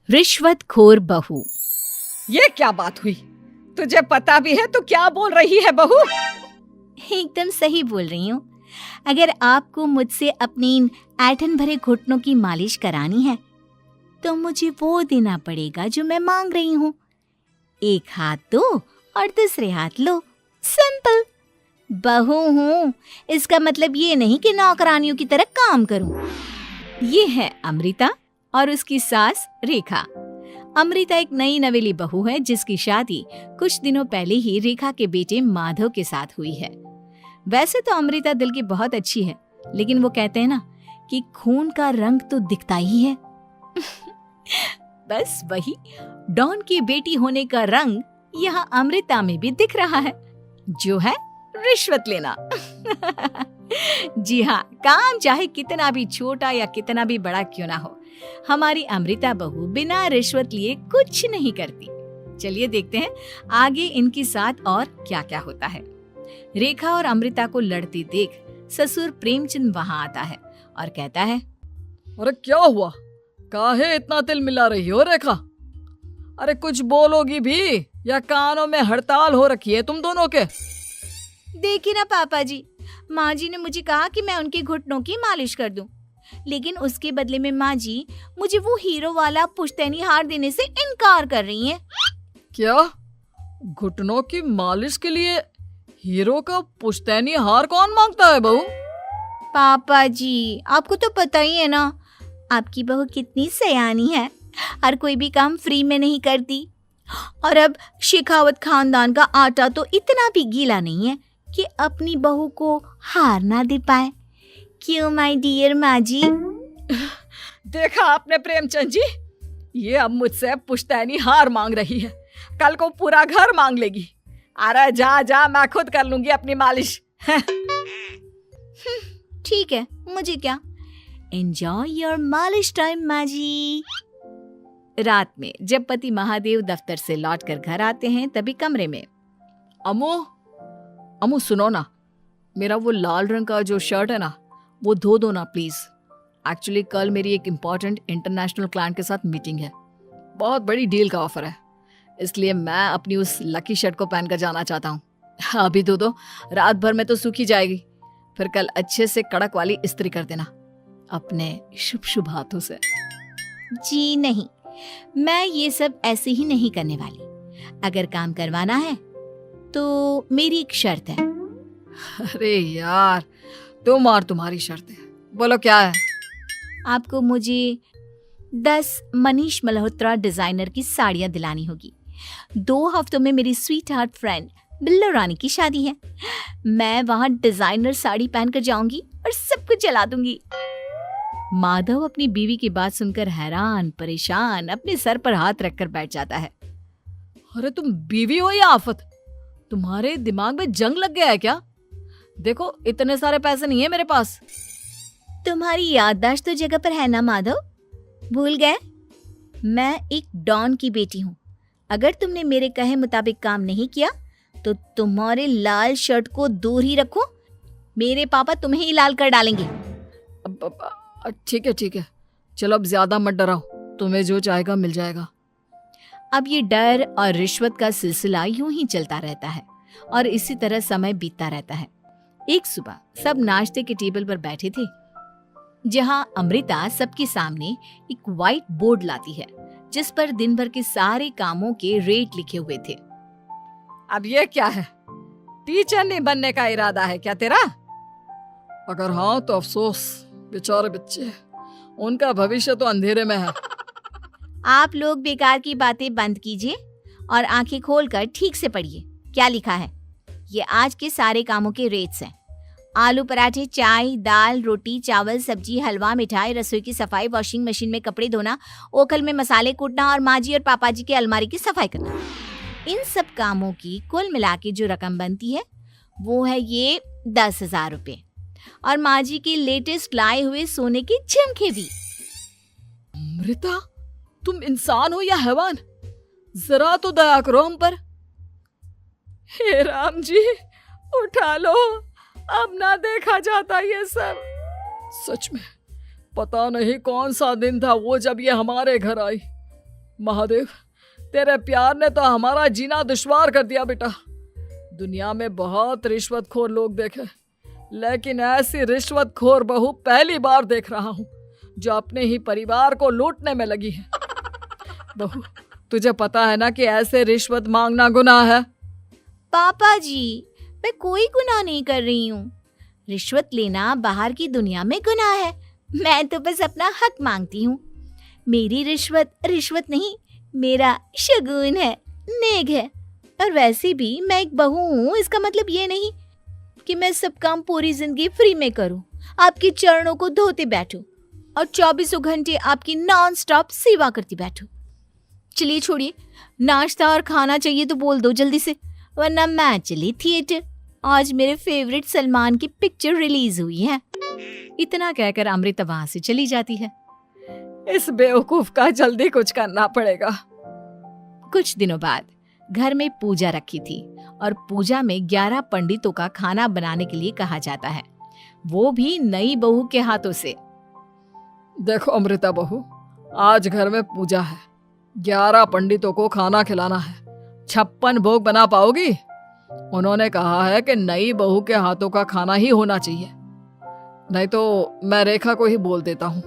रिश्वतखोर बहू। ये क्या बात हुई? तुझे पता भी है तो क्या बोल रही है बहू? एकदम सही बोल रही हूँ। अगर आपको मुझसे अपनी इन ऐंठन भरे घुटनों की मालिश करानी है तो मुझे वो देना पड़ेगा जो मैं मांग रही हूँ। एक हाथ दो और दूसरे हाथ लो, सिंपल। बहू हूँ, इसका मतलब ये नहीं कि नौकरानियों की तरह काम करूँ। ये है अमृता और उसकी सास रेखा। अमृता एक नई नवेली बहू है जिसकी शादी कुछ दिनों पहले ही रेखा के बेटे माधव के साथ हुई है। वैसे तो अमृता दिल की बहुत अच्छी है, लेकिन वो कहते हैं ना कि खून का रंग तो दिखता ही है। बस वही डॉन की बेटी होने का रंग यहाँ अमृता में भी दिख रहा है, जो है रिश्वत लेना। जी हाँ, काम चाहे कितना भी छोटा या कितना भी बड़ा क्यों ना हो, हमारी अमृता बहू बिना रिश्वत लिए कुछ नहीं करती। चलिए देखते हैं आगे इनके साथ और क्या क्या होता है। रेखा और अमृता को लड़ते देख ससुर प्रेमचंद वहां आता है और कहता है, अरे क्या हुआ? काहे इतना तिल मिला रही हो रेखा? अरे कुछ बोलोगी भी या कानों में हड़ताल हो रखी है तुम दोनों के? देखिए ना पापा जी, माँ जी ने मुझे कहा कि मैं उनके घुटनों की मालिश कर दूं, लेकिन उसके बदले में माँ जी मुझे वो हीरो वाला पुश्तैनी हार देने से इनकार कर रही हैं। क्या? घुटनों की मालिश के लिए हीरो का पुश्तैनी हार कौन मांगता है बहू? पापा जी, आपको तो पता ही है ना, आपकी बहू कितनी सयानी है, हर कोई भी काम फ्री में नहीं करती। और अब शेखावत खानदान का आटा तो इतना भी गीला नहीं है कि अपनी बहू को हार ना दे पाए। क्यों माय डियर माँ जी? देखा आपने प्रेमचंद जी, ये अब मुझसे पुश्तैनी हार मांग रही है, कल को पूरा घर मांग लेगी। अरे जा जा, मैं खुद कर लूंगी अपनी मालिश। ठीक है, मुझे क्या। एंजॉय योर मालिश टाइम माँ जी। रात में जब पति महादेव दफ्तर से लौटकर घर आते हैं तभी कमरे में, अमू सुनो ना, मेरा वो लाल रंग का जो शर्ट है ना, वो धो दो ना प्लीज। एक्चुअली कल मेरी एक इम्पोर्टेंट इंटरनेशनल क्लाइंट के साथ मीटिंग है, बहुत बड़ी डील का ऑफर है, इसलिए मैं अपनी उस लकी शर्ट को पहनकर जाना चाहता हूँ। अभी धो दो, रात भर में तो सूखी जाएगी, फिर कल अच्छे से कड़क वाली इस्त्री कर देना अपने शुभ शुभ हाथों से। जी नहीं, मैं ये सब ऐसे ही नहीं करने वाली। अगर काम करवाना है तो मेरी एक शर्त है। अरे यार, तुम और तुम्हारी शर्तें, बोलो क्या है? आपको मुझे 10 मनीष मल्होत्रा डिजाइनर की साड़ियां दिलानी होगी। 2 हफ्तों में मेरी स्वीट हार्ट फ्रेंड बिल्लो रानी की शादी है। मैं वहां डिजाइनर साड़ी पहनकर जाऊंगी और सब कुछ जला दूंगी। माधव अपनी बीवी की बात सुनकर हैरान परेशान अपने सर पर हाथ रखकर बैठ जाता है। अरे तुम बीवी हो या आफत? तुम्हारे दिमाग में जंग लग गया है क्या? देखो इतने सारे पैसे नहीं है मेरे पास। तुम्हारी याददाश्त तो जगह पर है ना माधव, भूल गए? मैं एक डॉन की बेटी हूँ। अगर तुमने मेरे कहे मुताबिक काम नहीं किया तो तुम्हारे लाल शर्ट को दूर ही रखो, मेरे पापा तुम्हें ही लाल कर डालेंगे। ठीक है, चलो अब ज्यादा मत डराओ, तुम्हें जो चाहेगा मिल जाएगा। अब ये डर और रिश्वत का सिलसिला यूं ही चलता रहता है और इसी तरह समय बीतता रहता है। एक सुबह सब नाश्ते के टेबल पर बैठे थे, जहां अमृता सबके सामने एक व्हाइट बोर्ड लाती है जिस पर दिन भर के सारे कामों के रेट लिखे हुए थे। अब ये क्या है? टीचर नहीं बनने का इरादा है क्या तेरा? अगर हाँ तो अफसोस, बेचारे बच्चे, उनका भविष्य तो अंधेरे में है। आप लोग बेकार की बातें बंद कीजिए और आंखें खोलकर ठीक से पढ़िए क्या लिखा है। ये आज के सारे कामों के रेट्स हैं। आलू पराठे, चाय, दाल, रोटी, चावल, सब्जी, हलवा, मिठाई, रसोई की सफाई, वॉशिंग मशीन में कपड़े धोना, ओखल में मसाले कूटना और माँ जी और पापा जी के अलमारी की सफाई करना। इन सब कामों की कुल मिला के जो रकम बनती है वो है ये 10,000 रुपए, और माँ जी के लेटेस्ट लाए हुए सोने के झुमके भी। अमृता, तुम इंसान हो या हैवान? जरा तो दया करो हम पर। हे राम जी, उठा लो, अब ना देखा जाता ये सब। सच में पता नहीं कौन सा दिन था वो जब ये हमारे घर आई। महादेव, तेरे प्यार ने तो हमारा जीना दुश्वार कर दिया बेटा। दुनिया में बहुत रिश्वतखोर लोग देखे, लेकिन ऐसी रिश्वतखोर बहू पहली बार देख रहा हूँ जो अपने ही परिवार को लूटने में लगी है। बहू, तुझे पता है ना कि ऐसे रिश्वत मांगना गुनाह है। पापा जी, मैं कोई गुनाह नहीं कर रही हूँ। रिश्वत लेना बाहर की दुनिया में गुनाह है। मैं तो बस अपना हक मांगती हूँ। मेरी रिश्वत रिश्वत नहीं, मेरा शगुन है, नेग है। और वैसे भी मैं एक बहू हूँ, इसका मतलब ये नहीं कि मैं सब काम पूरी जिंदगी फ्री में करूँ, आपके चरणों को धोते बैठूं और 24 घंटे आपकी नॉन स्टॉप सेवा करती बैठूं। चलिए छोड़िए, नाश्ता और खाना चाहिए तो बोल दो जल्दी से, वरना मैं चली थिएटर। आज मेरे फेवरेट सलमान की पिक्चर रिलीज हुई है। इतना कहकर अमृता वहां से चली जाती है। इस बेवकूफ का जल्दी कुछ करना पड़ेगा। कुछ दिनों बाद घर में पूजा रखी थी और पूजा में 11 पंडितों का खाना बनाने के लिए कहा जाता है, वो भी नई बहू के हाथों से। देखो अमृता बहू, आज घर में पूजा है, 11 पंडितों को खाना खिलाना है। 56 भोग बना पाओगी? उन्होंने कहा है कि नई बहू के हाथों का खाना ही होना चाहिए, नहीं तो मैं रेखा को ही बोल देता हूँ।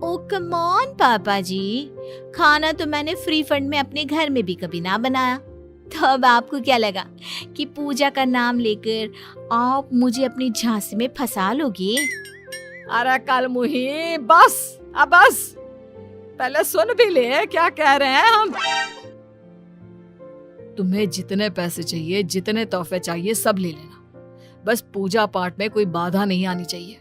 ओ कम ऑन पापा जी, खाना तो मैंने फ्री फंड में अपने घर में भी कभी ना बनाया, तो अब आपको क्या लगा कि पूजा का नाम लेकर आप मुझे अपनी झांसी में फंसा लोगे? अरे कल मुही, बस अब बस, पहले सुन भी ले क्या कह रहे हैं हम। तुम्हें जितने पैसे चाहिए, जितने तोहफे चाहिए, सब ले लेना, बस पूजा पाठ में कोई बाधा नहीं आनी चाहिए।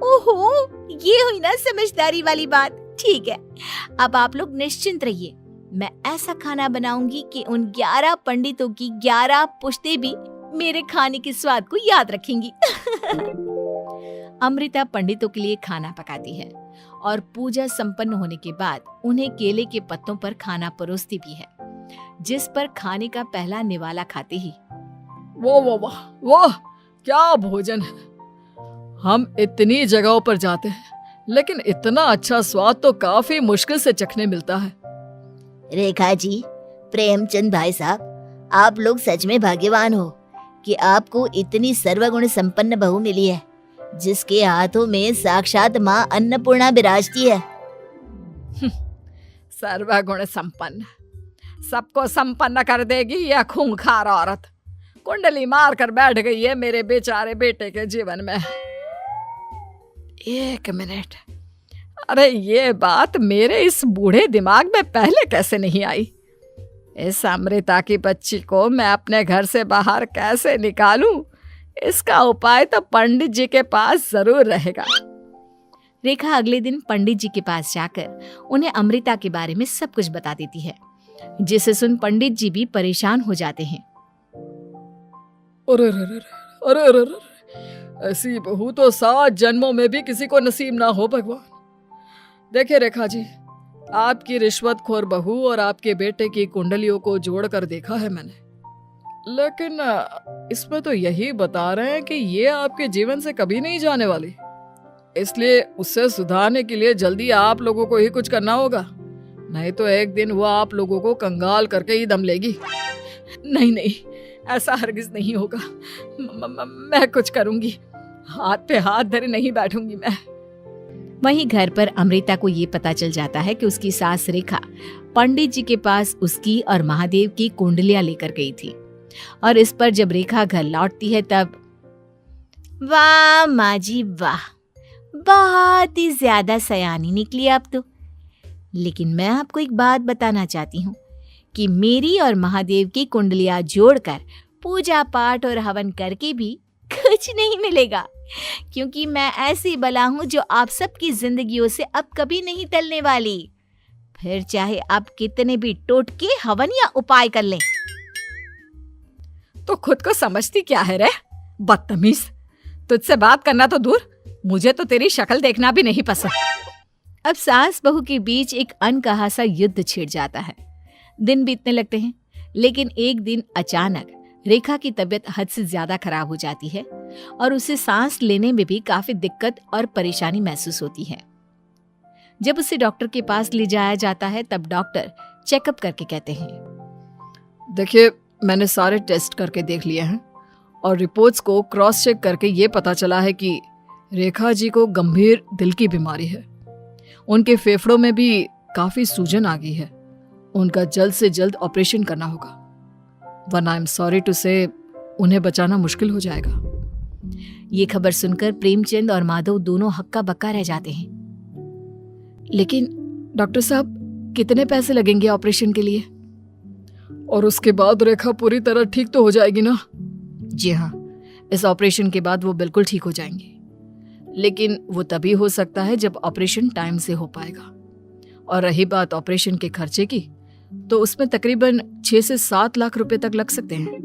ओहो, ये हुई ना समझदारी वाली बात। ठीक है, अब आप लोग निश्चिंत रहिए, मैं ऐसा खाना बनाऊंगी कि उन 11 पंडितों की 11 पुश्तें भी मेरे खाने के स्वाद को याद रखेंगी। अमृता पंडितों के लिए खाना पकाती है और पूजा संपन्न होने के बाद उन्हें केले के पत्तों पर खाना परोसती भी है, जिस पर खाने का पहला निवाला खाते ही वो क्या भोजन है। हम इतनी जगहों पर जाते हैं, लेकिन इतना अच्छा स्वाद तो काफी मुश्किल से चखने मिलता है। रेखा जी, प्रेमचंद भाई साहब, आप लोग सच में भाग्यवान हो कि आपको इतनी सर्वगुण संपन्न बहू मिली है, जिसके हाथों में साक्षात माँ अन्नपूर्णा विराजती है। सर्वगुण संपन्न, सबको संपन्न कर देगी यह खूंखार औरत। कुंडली मार कर बैठ गई है मेरे बेचारे बेटे के जीवन में। एक मिनट, अरे ये बात मेरे इस बूढ़े दिमाग में पहले कैसे नहीं आई? इस अमृता की बच्ची को मैं अपने घर से बाहर कैसे निकालूं? इसका उपाय तो पंडित जी के पास जरूर रहेगा। रेखा अगले दिन पंडित जी के पास जाकर उन्हें अमृता के बारे में सब कुछ बता देती है, जिसे सुन पंडित जी भी परेशान हो जाते हैं। अरे अरे अरे अरे अरे, ऐसी बहू तो 7 जन्मों में भी किसी को नसीब ना हो भगवान। देखिए रेखा जी, आपकी रिश्वतखोर बहू और आपके बेटे की कुंडलियों को जोड़कर देखा है मैंने, लेकिन इसमें तो यही बता रहे हैं कि ये आपके जीवन से कभी नहीं जाने वाली। इसलिए उससे सुधारने के लिए जल्दी आप लोगों को ही कुछ करना होगा, नहीं तो एक दिन वो आप लोगों को कंगाल करके ही दम लेगी। नहीं नहीं, ऐसा हरगिज नहीं होगा। मैं कुछ करूंगी, हाथ पे हाथ धरे नहीं बैठूंगी मैं। वहीं घर पर अमृता को ये पता चल जाता है कि उसकी सास रेखा पंडित जी के पास उसकी और महादेव की कुंडलियां लेकर गई थी, और इस पर जब रेखा घर लौटती है तब वाह माँ जी वाह, बहुत ही ज्यादा सयानी निकली आप तो। लेकिन मैं आपको एक बात बताना चाहती हूँ कि मेरी और महादेव की कुंडलियां जोड़कर पूजा पाठ और हवन करके भी कुछ नहीं मिलेगा, क्योंकि मैं ऐसी बला हूँ जो आप सबकी जिंदगियों से अब कभी नहीं टलने वाली, फिर चाहे आप कितने भी टोटके हवन या उपाय कर लें। तो खुद को समझती क्या है रे बदतमीज, तुझसे बात करना तो दूर, मुझे तो तेरी शक्ल देखना भी नहीं पसंद। अब सास बहू के बीच एक अनकहा सा युद्ध छिड़ जाता है। दिन बीतने लगते हैं, लेकिन एक दिन अचानक रेखा की तबीयत हद से ज्यादा खराब हो जाती है और उसे सांस लेने में भी काफी दिक्कत और परेशानी महसूस होती है। जब उसे डॉक्टर के पास ले जाया जाता है तब डॉक्टर चेकअप करके कहते हैं, देखिए, मैंने सारे टेस्ट करके देख लिए हैं और रिपोर्ट्स को क्रॉस चेक करके ये पता चला है कि रेखा जी को गंभीर दिल की बीमारी है। उनके फेफड़ों में भी काफी सूजन आ गई है। उनका जल्द से जल्द ऑपरेशन करना होगा, वरना आई एम सॉरी टू से उन्हें बचाना मुश्किल हो जाएगा। ये खबर सुनकर प्रेमचंद और माधव दोनों हक्का बक्का रह जाते हैं। लेकिन डॉक्टर साहब, कितने पैसे लगेंगे ऑपरेशन के लिए? और उसके बाद रेखा पूरी तरह ठीक तो हो जाएगी ना? जी हाँ, इस ऑपरेशन के बाद वो बिल्कुल ठीक हो जाएंगे, लेकिन वो तभी हो सकता है जब ऑपरेशन टाइम से हो पाएगा। और रही बात ऑपरेशन के खर्चे की, तो उसमें तकरीबन 6 से 7 लाख रुपए तक लग सकते हैं।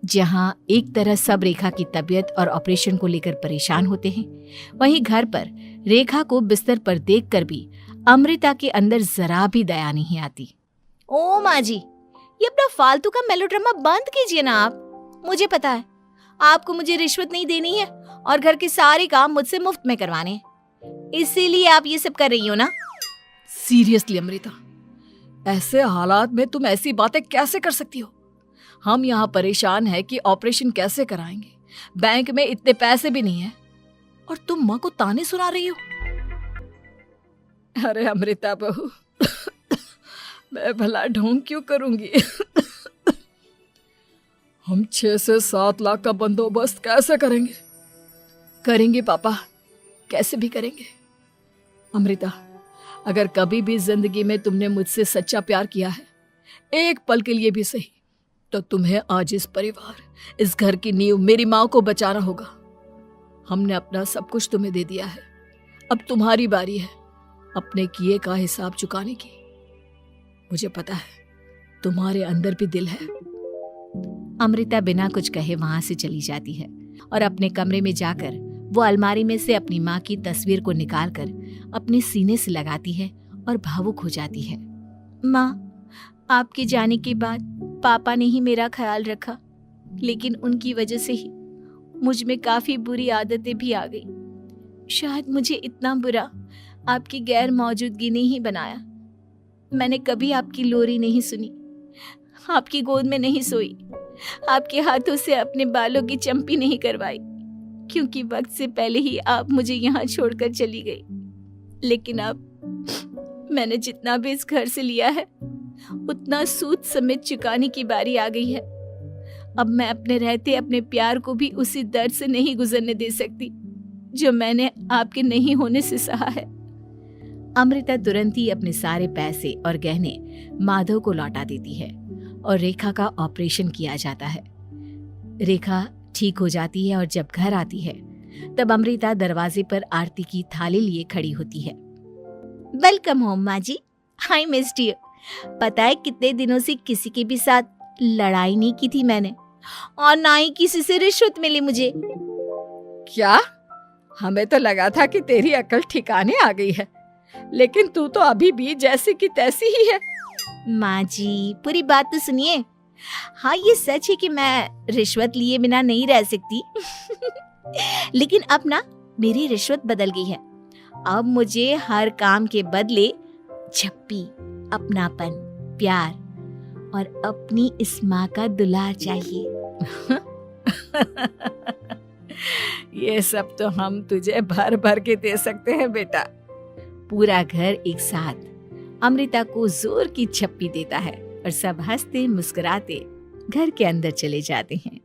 जहां एक तरह सब रेखा की तबीयत और ऑपरेशन को लेकर परेशान होते हैं, वहीं घर पर रेखा को बिस्तर पर देखकर भी अमृता के अंदर जरा भी दया नहीं आती। ओ माँ जी, ये अपना फालतू का मेलोड्रामा बंद कीजिए ना आप। मुझे पता है आपको मुझे रिश्वत नहीं देनी है और घर के सारे काम मुझसे मुफ्त में करवाने हैं, इसीलिए आप ये सब कर रही हो ना। सीरियसली अमृता, ऐसे हालात में तुम ऐसी बातें कैसे कर सकती हो? हम यहाँ परेशान हैं कि ऑपरेशन कैसे कराएंगे, बैंक में इतने पैसे भी नहीं है, और तुम माँ को ताने सुना रही हो। अरे अमृता बहू, मैं भला ढोंग क्यों करूंगी? हम 6 से 7 लाख का बंदोबस्त कैसे करेंगे? करेंगे पापा, कैसे भी करेंगे। अमृता, अगर कभी भी जिंदगी में तुमने मुझसे सच्चा प्यार किया है, एक पल के लिए भी सही, तो तुम्हें आज इस परिवार, इस घर की नींव, मेरी माँ को बचाना होगा। हमने अपना सब कुछ तुम्हें दे दिया है, अब तुम्हारी बारी है अपने किए का हिसाब चुकाने की। मुझे पता है तुम्हारे अंदर भी दिल है। अमृता बिना कुछ कहे वहां से चली जाती है और अपने कमरे में जाकर वो अलमारी में से अपनी माँ की तस्वीर को निकालकर अपने सीने से लगाती है और भावुक हो जाती है। माँ, आपके जाने के बाद पापा ने ही मेरा ख्याल रखा, लेकिन उनकी वजह से ही मुझ में काफी बुरी आदतें भी आ गई। शायद मुझे इतना बुरा आपकी गैर मौजूदगी ने ही बनाया। मैंने कभी आपकी लोरी नहीं सुनी, आपकी गोद में नहीं सोई, आपके हाथों से अपने बालों की चंपी नहीं करवाई, क्योंकि वक्त से पहले ही आप मुझे यहाँ छोड़कर चली गई। लेकिन अब मैंने जितना भी इस घर से लिया है, उतना सूद समेत चुकाने की बारी आ गई है। अब मैं अपने रहते अपने प्यार को भी उसी दर्द से नहीं गुजरने दे सकती जो मैंने आपके नहीं होने से सहा है। अमृता तुरंत ही अपने सारे पैसे और गहने माधव को लौटा देती है और रेखा का ऑपरेशन किया जाता है। रेखा ठीक हो जाती है और जब घर आती है तब अमृता दरवाजे पर आरती की थाली लिए खड़ी होती है। वेलकम होम माँ जी, आई मिस्ड यू। पता है कितने दिनों से किसी के भी साथ लड़ाई नहीं की थी मैंने, और ना ही किसी से रिश्वत मिली मुझे। क्या? हमें तो लगा था कि तेरी अकल ठिकाने आ गई है, लेकिन तू तो अभी भी जैसी की तैसी ही है। माँ जी, पूरी बात तो सुनिए। हाँ, ये सच है कि मैं रिश्वत लिए बिना नहीं रह सकती लेकिन अब ना मेरी रिश्वत बदल गई है। अब मुझे हर काम के बदले झप्पी, अपनापन, प्यार और अपनी इस माँ का दुलार चाहिए। ये सब तो हम तुझे भर भर के दे सकते हैं बेटा। पूरा घर एक साथ अमृता को जोर की झप्पी देता है और सब हंसते मुस्कुराते घर के अंदर चले जाते हैं।